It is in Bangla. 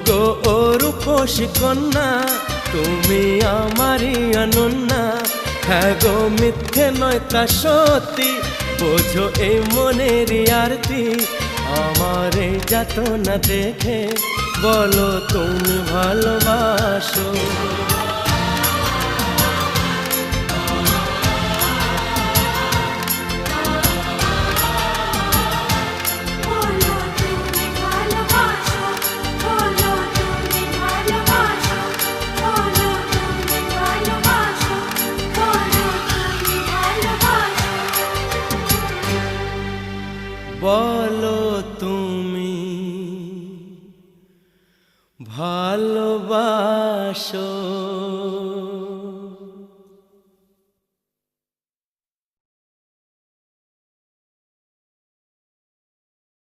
গো ও রূপসী কন্যা, তুমি আমারই অনন্যা। হ্যাঁ গো মিথ্যে নয় তা সত্যি, বোঝো এই মনের আরতি। আমার এই যাতনা দেখে বলো তুমি ভালোবাসো। বলো তুমি ভালোবাসো।